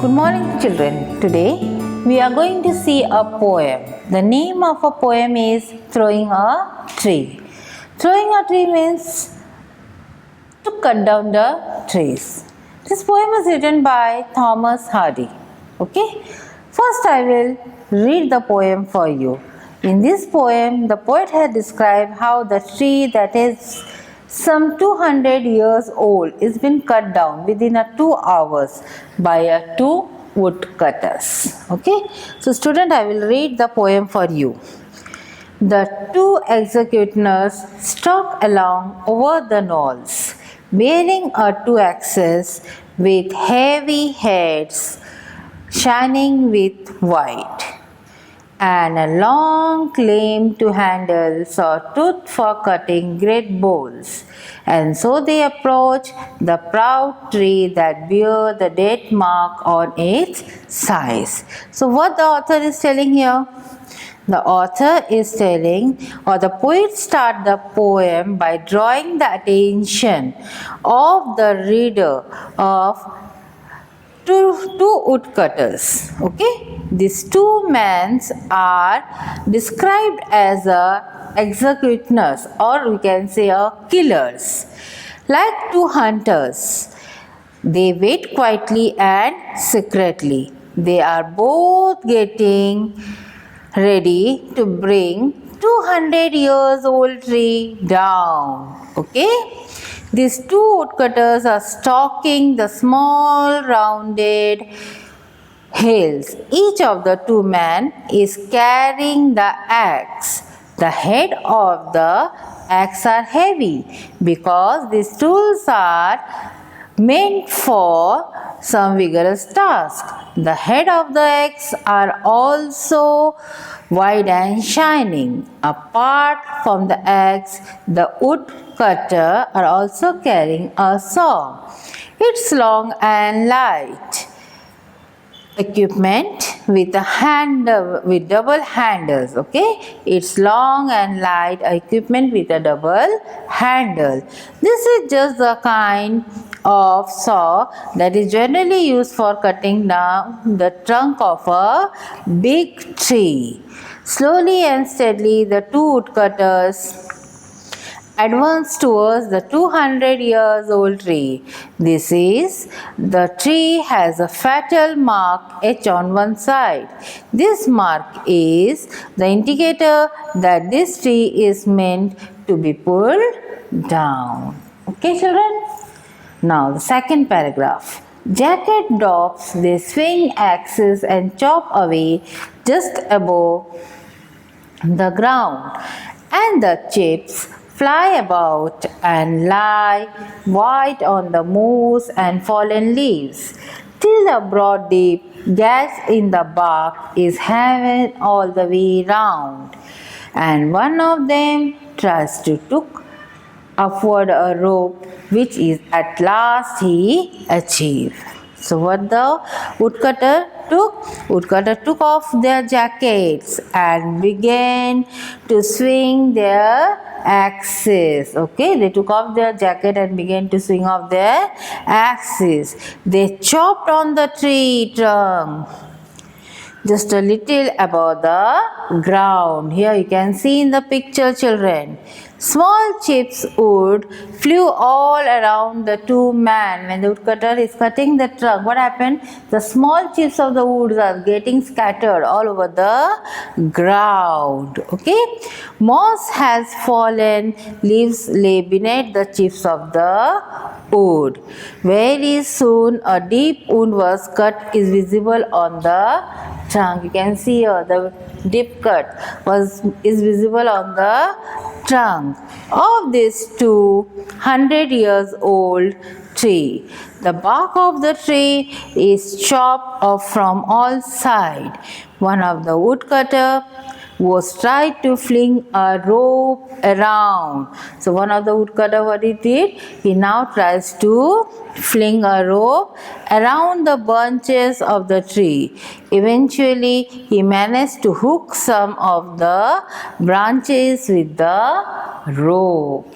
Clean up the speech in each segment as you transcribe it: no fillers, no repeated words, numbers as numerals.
Good morning, children. Today we are going to see a poem. The name of a poem is Throwing a Tree. Throwing a tree means to cut down the trees. This poem is written by Thomas Hardy. Okay. First I will read the poem for you. In this poem, the poet has described how the tree that is some 200 years old is been cut down within 2 hours by 2 woodcutters. Okay. So student, I will read the poem for you. The 2 executioners stalked along over the knolls, bearing 2 axes with heavy heads shining with white, and a long claim to handles or tooth for cutting great boughs. And so they approach the proud tree that bear the death mark on its sides. So what the author is telling here? The author is telling, or the poet start the poem by drawing the attention of the reader of two woodcutters. Okay, these 2 men are described as executioners, or we can say killers, like 2 hunters. They wait quietly and secretly. They are both getting ready to bring 200 years old tree down. Okay. These 2 woodcutters are stalking the small rounded hills. Each of the 2 men is carrying the axe. The head of the axe are heavy because these tools are meant for some vigorous task. The head of the axe are also wide and shining. Apart from the axe, the woodcutter are also carrying a saw. It's long and light equipment with with double handles. Okay, it's long and light equipment with a double handle. This is just the kind of saw that is generally used for cutting down the trunk of a big tree. Slowly and steadily, the 2 woodcutters advance towards the 200 years old tree. The tree has a fatal mark etched on one side. This mark is the indicator that this tree is meant to be pulled down. Okay, children? Now the second paragraph. Jacket dogs, they swing axes and chop away just above the ground, and the chips fly about and lie white on the moss and fallen leaves, till a broad deep gash in the bark is hewn all the way round, and one of them tries to took upward a rope, which is at last he achieved. So what the woodcutter took? Woodcutter took off their jackets and began to swing their axes. Okay, they took off their jacket and began to swing off their axes. They chopped on the tree trunk just a little above the ground. Here you can see in the picture, children. Small chips wood flew all around the 2 men. When the woodcutter is cutting the trunk, what happened? The small chips of the wood are getting scattered all over the ground. Okay, moss has fallen, leaves lay beneath the chips of the wood. Very soon a deep wound was cut is visible on the trunk. You can see here the deep cut is visible on the trunk of this 200 years old tree. The bark of the tree is chopped off from all sides. One of the woodcutter was tried to fling a rope around. So one of the woodcutter, what he did? He now tries to fling a rope around the branches of the tree. Eventually, he managed to hook some of the branches with the rope.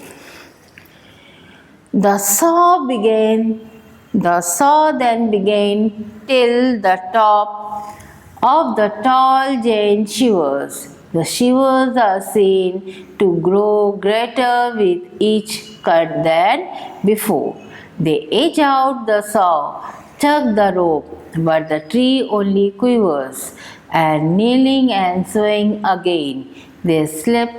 The saw began The saw then began till the top of the tall giant shivers. The shivers are seen to grow greater with each cut than before. They edge out the saw, tug the rope, but the tree only quivers, and kneeling and swaying again, they slip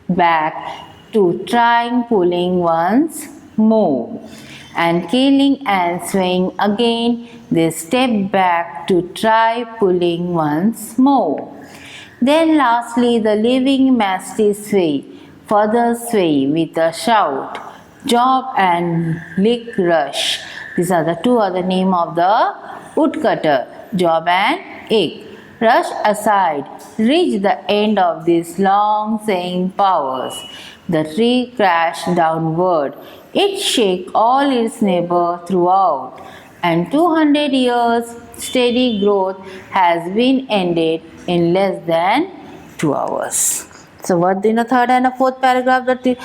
back to trying pulling once more, and killing and swaying again, they step back to try pulling once more. Then lastly the living masses sway, further sway with a shout, job and lick rush. These are the two other name of the woodcutter, job and ick. Rush aside, reach the end of these long saying powers. The tree crashed downward. It shake all its neighbor throughout, and 200 years steady growth has been ended in less than 2 hours. So what in the third and the fourth paragraph the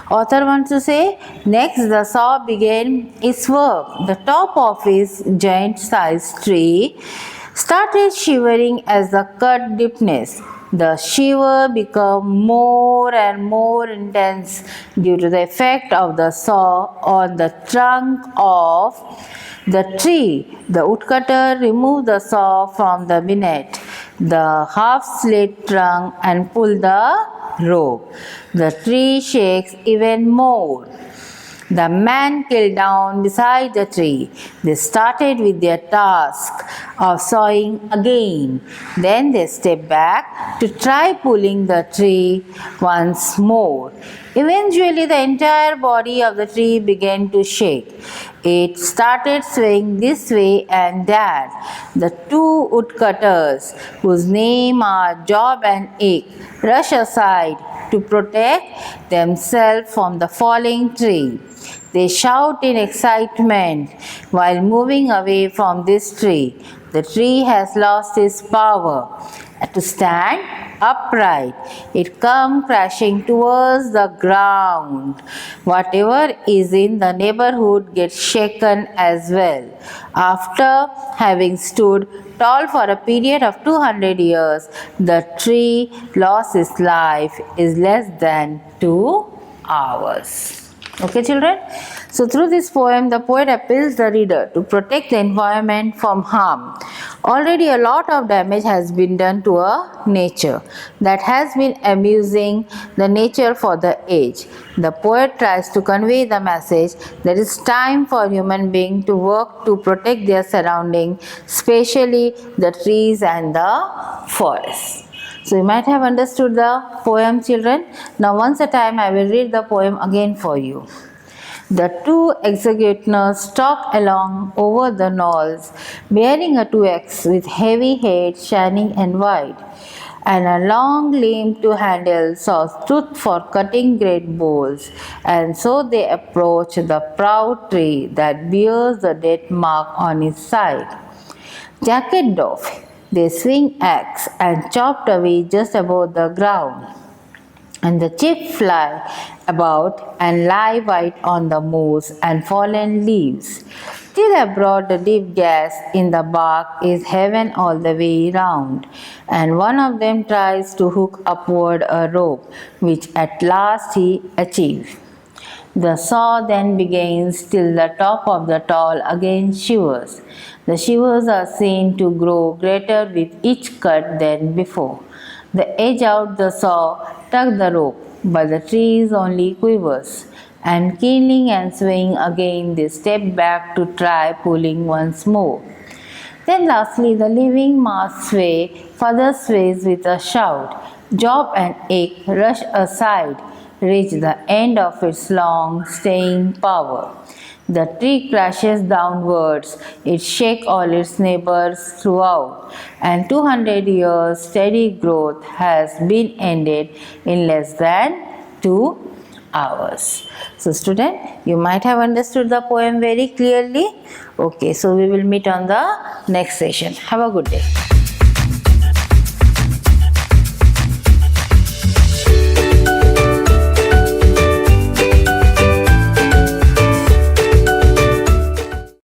author wants to say? Next the saw began its work. The top of his giant-sized tree started shivering as the cut deepness. The shiver became more and more intense due to the effect of the saw on the trunk of the tree. The woodcutter removed the saw from the beneath the half-slit trunk and pulled the rope. The tree shakes even more. The man knelt down beside the tree. They started with their task of sawing again. Then they stepped back to try pulling the tree once more. Eventually, the entire body of the tree began to shake. It started swaying this way and that. The two woodcutters, whose names are Job and Ick, rush aside to protect themselves from the falling tree. They shout in excitement while moving away from this tree. The tree has lost its power to stand upright. It comes crashing towards the ground. Whatever is in the neighborhood gets shaken as well. After having stood tall for a period of 200 years, the tree lost its life in less than 2 hours. Okay, children? So, through this poem, the poet appeals the reader to protect the environment from harm. Already, a lot of damage has been done to our nature that has been abusing the nature for the age. The poet tries to convey the message that it's time for human beings to work to protect their surroundings, especially the trees and the forests. So you might have understood the poem, children. Now once a time I will read the poem again for you. The two executioners stalked along over the knolls, bearing a 2axe with heavy head shining and wide, and a long limb to handle saw tooth for cutting great boughs. And so they approached the proud tree that bears the death mark on its side. Jacket off, they swing axe and chopped away just above the ground, and the chips fly about and lie white on the moss and fallen leaves. Till abroad the deep gash in the bark is heaven all the way round, and one of them tries to hook upward a rope, which at last he achieves. The saw then begins till the top of the tall again shivers. The shivers are seen to grow greater with each cut than before. They edge out the saw, tug the rope, but the tree only quivers. And keeling and swaying again, they step back to try pulling once more. Then lastly, the living mass further sways with a shout. Job and Ick rush aside, reach the end of its long staying power. The tree crashes downwards, it shakes all its neighbors throughout, and 200 years steady growth has been ended in less than 2 hours. So student, you might have understood the poem very clearly. Okay, so we will meet on the next session. Have a good day.